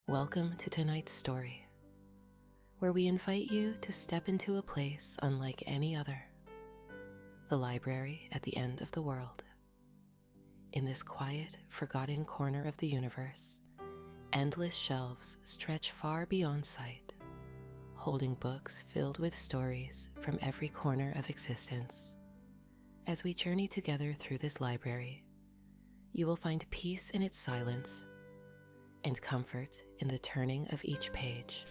Welcome to tonight's story, where we invite you to step into a place unlike any other, the library at the end of the world. In this quiet, forgotten corner of the universe, endless shelves stretch far beyond sight, holding books filled with stories from every corner of existence. As we journey together through this library, you will find peace in its silence and comfort in the turning of each page.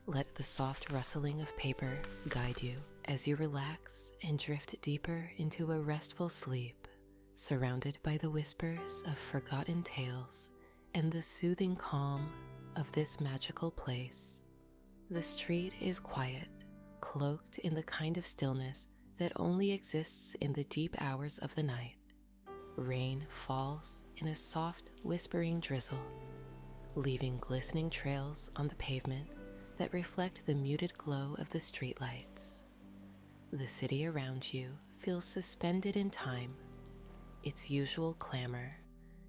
Let the soft rustling of paper guide you as you relax and drift deeper into a restful sleep, surrounded by the whispers of forgotten tales and the soothing calm of this magical place. The street is quiet, cloaked in the kind of stillness that only exists in the deep hours of the night. Rain falls in a soft, whispering drizzle, leaving glistening trails on the pavement that reflect the muted glow of the streetlights. The city around you feels suspended in time, its usual clamor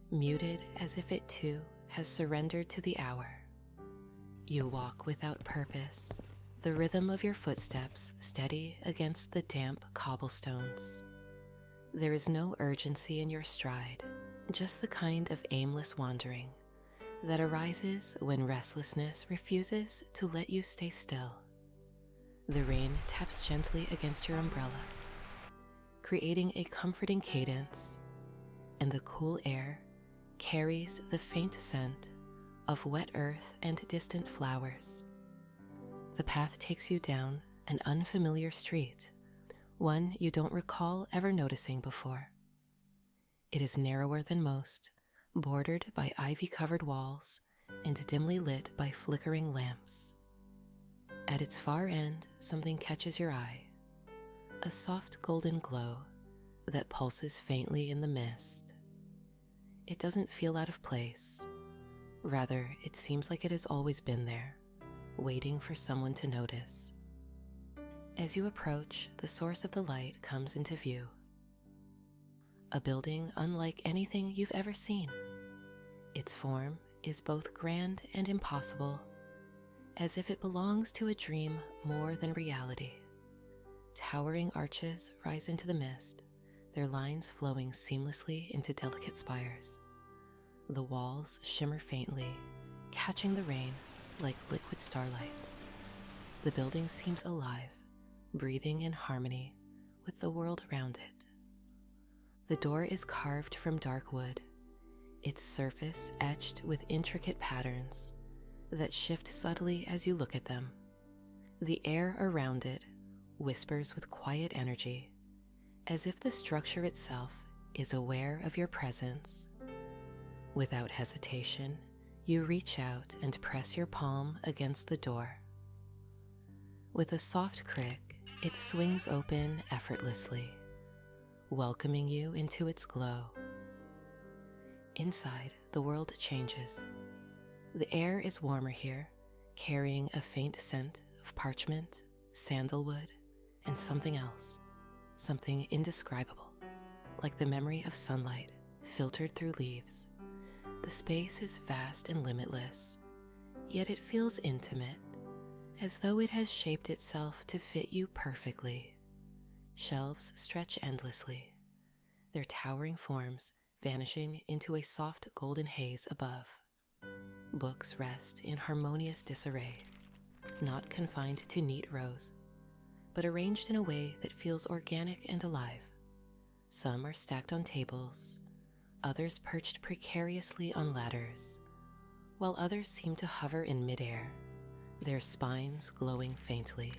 muted as if it too has surrendered to the hour. You walk without purpose, the rhythm of your footsteps steady against the damp cobblestones. There is no urgency in your stride, just the kind of aimless wandering that arises when restlessness refuses to let you stay still. The rain taps gently against your umbrella, creating a comforting cadence, and the cool air carries the faint scent of wet earth and distant flowers. The path takes you down an unfamiliar street, one you don't recall ever noticing before. It is narrower than most, bordered by ivy-covered walls and dimly lit by flickering lamps. At its far end, something catches your eye, a soft golden glow that pulses faintly in the mist. It doesn't feel out of place. Rather, it seems like it has always been there, waiting for someone to notice. As you approach, the source of the light comes into view. A building unlike anything you've ever seen. Its form is both grand and impossible, as if it belongs to a dream more than reality. Towering arches rise into the mist, their lines flowing seamlessly into delicate spires. The walls shimmer faintly, catching the rain like liquid starlight. The building seems alive, breathing in harmony with the world around it. The door is carved from dark wood, its surface etched with intricate patterns that shift subtly as you look at them. The air around it whispers with quiet energy, as if the structure itself is aware of your presence. Without hesitation, you reach out and press your palm against the door. With a soft crick, it swings open effortlessly, welcoming you into its glow. Inside, the world changes. The air is warmer here, carrying a faint scent of parchment, sandalwood, and something else, something indescribable, like the memory of sunlight filtered through leaves. The space is vast and limitless, yet it feels intimate, as though it has shaped itself to fit you perfectly. Shelves stretch endlessly, their towering forms vanishing into a soft golden haze above. Books rest in harmonious disarray, not confined to neat rows, but arranged in a way that feels organic and alive. Some are stacked on tables, others perched precariously on ladders, while others seem to hover in midair, their spines glowing faintly.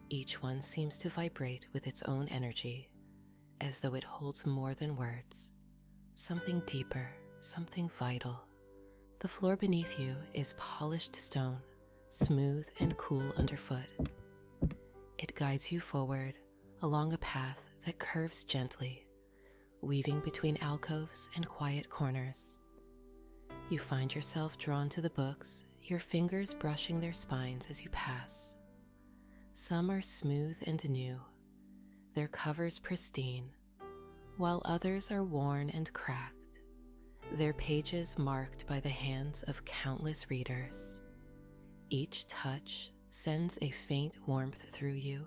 Each one seems to vibrate with its own energy, as though it holds more than words, something deeper, something vital. The floor beneath you is polished stone, smooth and cool underfoot. It guides you forward along a path that curves gently, weaving between alcoves and quiet corners. You find yourself drawn to the books, your fingers brushing their spines as you pass. Some are smooth and new, their covers pristine, while others are worn and cracked, their pages marked by the hands of countless readers. Each touch sends a faint warmth through you,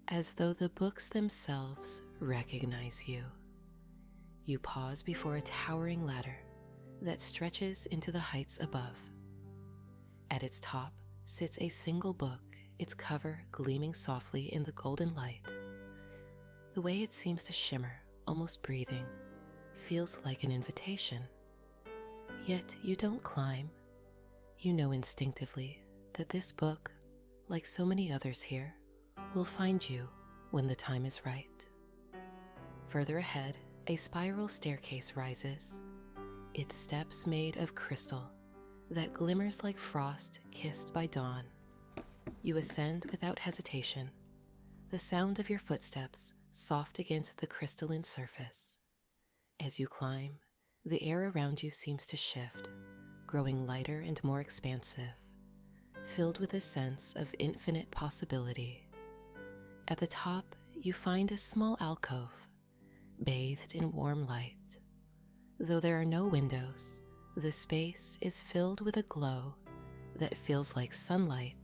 as though the books themselves recognize you. You pause before a towering ladder that stretches into the heights above. At its top sits a single book, its cover gleaming softly in the golden light. The way it seems to shimmer, almost breathing, feels like an invitation. Yet you don't climb. You know instinctively that this book, like so many others here, will find you when the time is right. Further ahead, a spiral staircase rises, its steps made of crystal that glimmers like frost kissed by dawn. You ascend without hesitation, the sound of your footsteps soft against the crystalline surface. As you climb, the air around you seems to shift, growing lighter and more expansive, filled with a sense of infinite possibility. At the top, you find a small alcove, bathed in warm light. Though there are no windows, the space is filled with a glow that feels like sunlight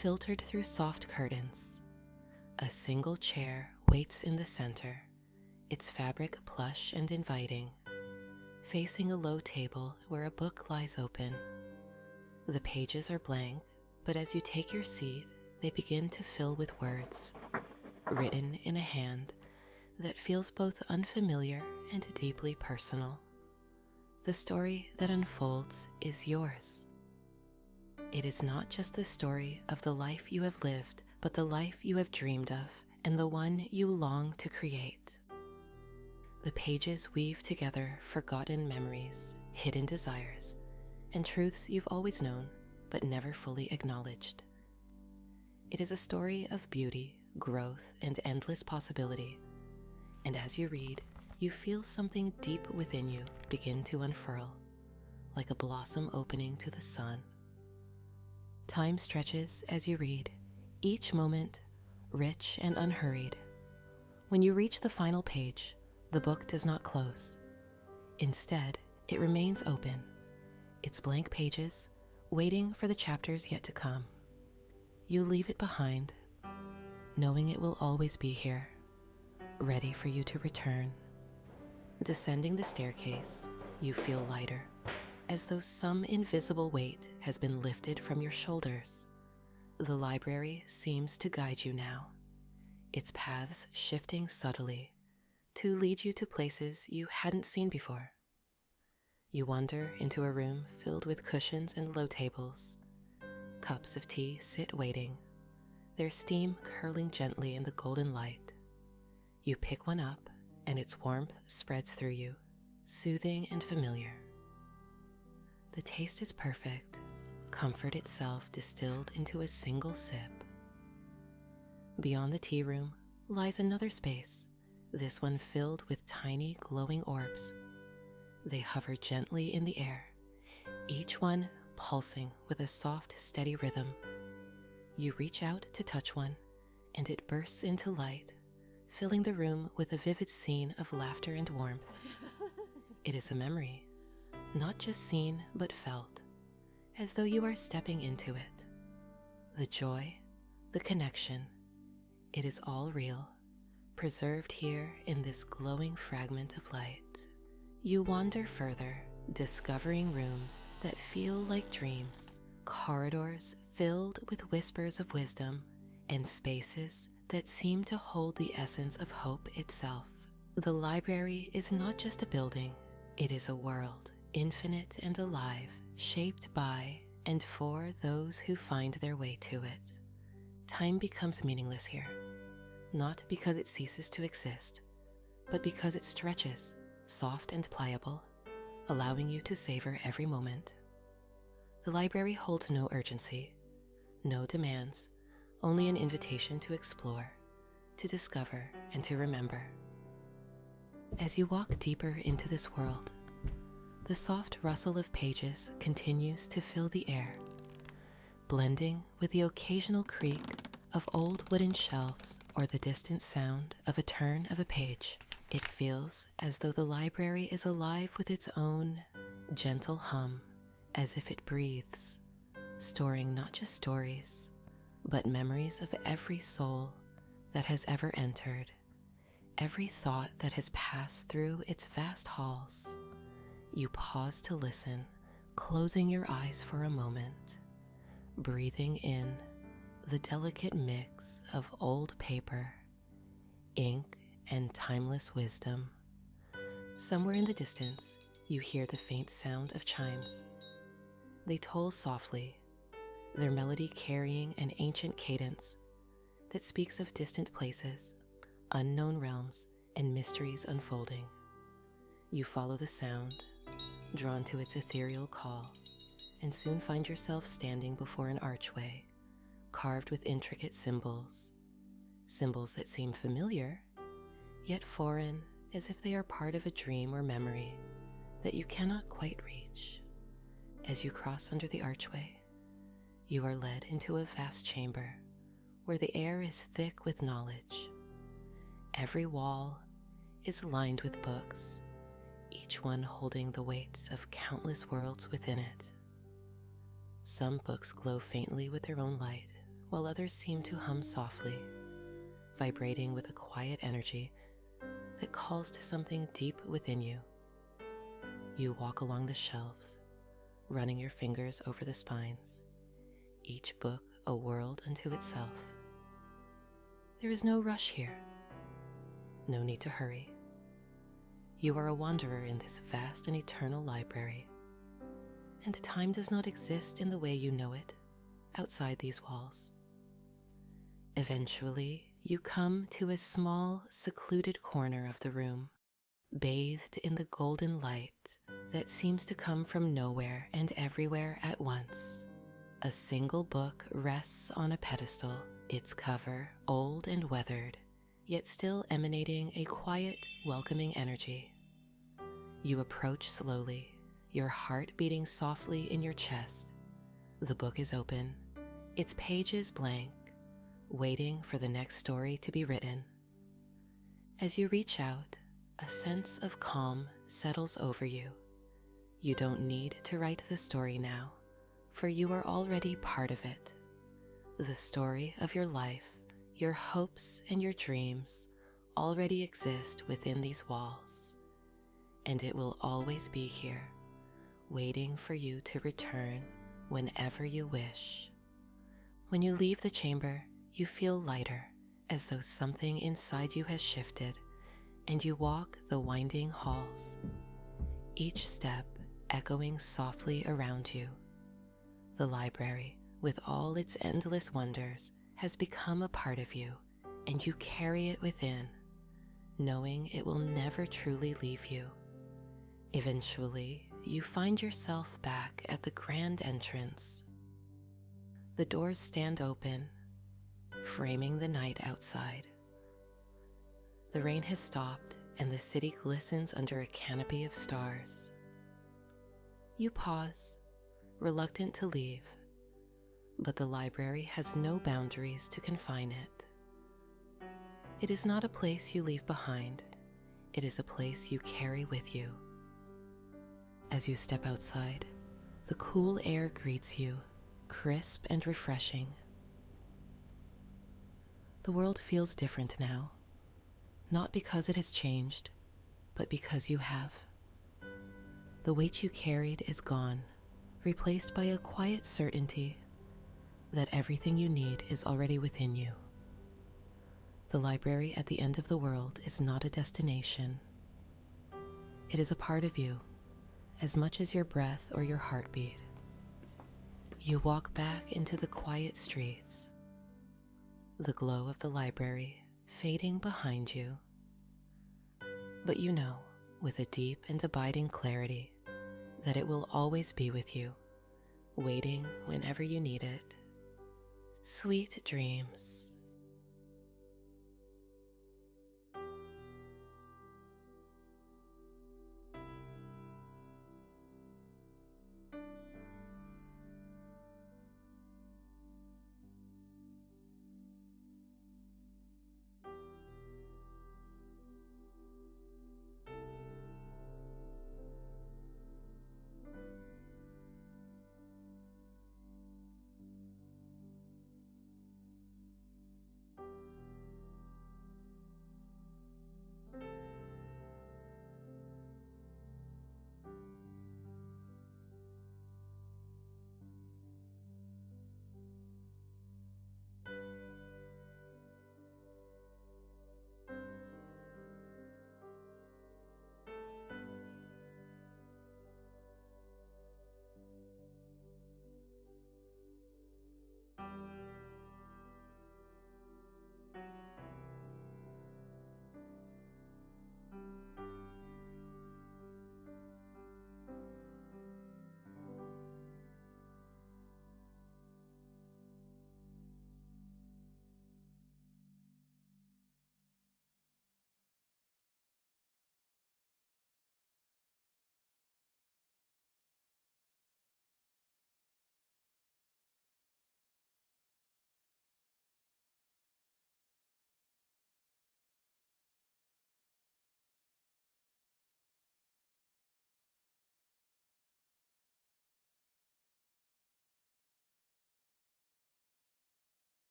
filtered through soft curtains. A single chair waits in the center, its fabric plush and inviting, facing a low table where a book lies open. The pages are blank, but as you take your seat, they begin to fill with words, written in a hand that feels both unfamiliar and deeply personal. The story that unfolds is yours. It is not just the story of the life you have lived, but the life you have dreamed of and the one you long to create. The pages weave together forgotten memories, hidden desires, and truths you've always known but never fully acknowledged. It is a story of beauty, growth, and endless possibility. And as you read, you feel something deep within you begin to unfurl, like a blossom opening to the sun. Time stretches as you read, each moment rich and unhurried. When you reach the final page, the book does not close. Instead, it remains open, its blank pages waiting for the chapters yet to come. You leave it behind, knowing it will always be here, ready for you to return. Descending the staircase, you feel lighter, as though some invisible weight has been lifted from your shoulders. The library seems to guide you now, its paths shifting subtly to lead you to places you hadn't seen before. You wander into a room filled with cushions and low tables. Cups of tea sit waiting, their steam curling gently in the golden light. You pick one up, and its warmth spreads through you, soothing and familiar. The taste is perfect, comfort itself distilled into a single sip. Beyond the tea room lies another space, this one filled with tiny glowing orbs. They hover gently in the air, each one pulsing with a soft, steady rhythm. You reach out to touch one, and it bursts into light, filling the room with a vivid scene of laughter and warmth. It is a memory, not just seen but felt, as though you are stepping into it. The joy, the connection, it is all real, preserved here in this glowing fragment of light. You wander further, discovering rooms that feel like dreams, corridors filled with whispers of wisdom, and spaces that seem to hold the essence of hope itself. The library is not just a building, it is a world, infinite and alive, shaped by and for those who find their way to it. Time becomes meaningless here, not because it ceases to exist, but because it stretches, soft and pliable, allowing you to savor every moment. The library holds no urgency, no demands, only an invitation to explore, to discover, and to remember. As you walk deeper into this world, the soft rustle of pages continues to fill the air, blending with the occasional creak of old wooden shelves or the distant sound of a turn of a page. It feels as though the library is alive with its own gentle hum as if it breathes, storing not just stories, but memories of every soul that has ever entered, every thought that has passed through its vast halls. You pause to listen, closing your eyes for a moment, breathing in the delicate mix of old paper, ink, and timeless wisdom. Somewhere in the distance, you hear the faint sound of chimes. They toll softly, their melody carrying an ancient cadence that speaks of distant places, unknown realms, and mysteries unfolding. You follow the sound, drawn to its ethereal call, and soon find yourself standing before an archway carved with intricate symbols, symbols that seem familiar, yet foreign, as if they are part of a dream or memory that you cannot quite reach. As you cross under the archway, you are led into a vast chamber where the air is thick with knowledge. Every wall is lined with books, each one holding the weight of countless worlds within it. Some books glow faintly with their own light, while others seem to hum softly, vibrating with a quiet energy that calls to something deep within you. You walk along the shelves, running your fingers over the spines, each book a world unto itself. There is no rush here, no need to hurry. You are a wanderer in this vast and eternal library, and time does not exist in the way you know it outside these walls. Eventually, you come to a small, secluded corner of the room, bathed in the golden light that seems to come from nowhere and everywhere at once. A single book rests on a pedestal, its cover old and weathered, yet still emanating a quiet, welcoming energy. You approach slowly, your heart beating softly in your chest. The book is open, its pages blank, waiting for the next story to be written. As you reach out, a sense of calm settles over you. You don't need to write the story now, for you are already part of it. The story of your life, your hopes and your dreams already exist within these walls, and it will always be here, waiting for you to return whenever you wish. When you leave the chamber, you feel lighter, as though something inside you has shifted, and you walk the winding halls, each step echoing softly around you. The library, with all its endless wonders, has become a part of you, and you carry it within, knowing it will never truly leave you. Eventually, you find yourself back at the grand entrance. The doors stand open, framing the night outside. The rain has stopped, and the city glistens under a canopy of stars. You pause, reluctant to leave, but the library has no boundaries to confine it. It is not a place you leave behind, it is a place you carry with you. As you step outside, the cool air greets you, crisp and refreshing. The world feels different now, not because it has changed, but because you have. The weight you carried is gone, replaced by a quiet certainty that everything you need is already within you. The library at the end of the world is not a destination. It is a part of you, as much as your breath or your heartbeat. You walk back into the quiet streets, the glow of the library fading behind you. But you know, with a deep and abiding clarity, that it will always be with you, waiting whenever you need it. Sweet dreams.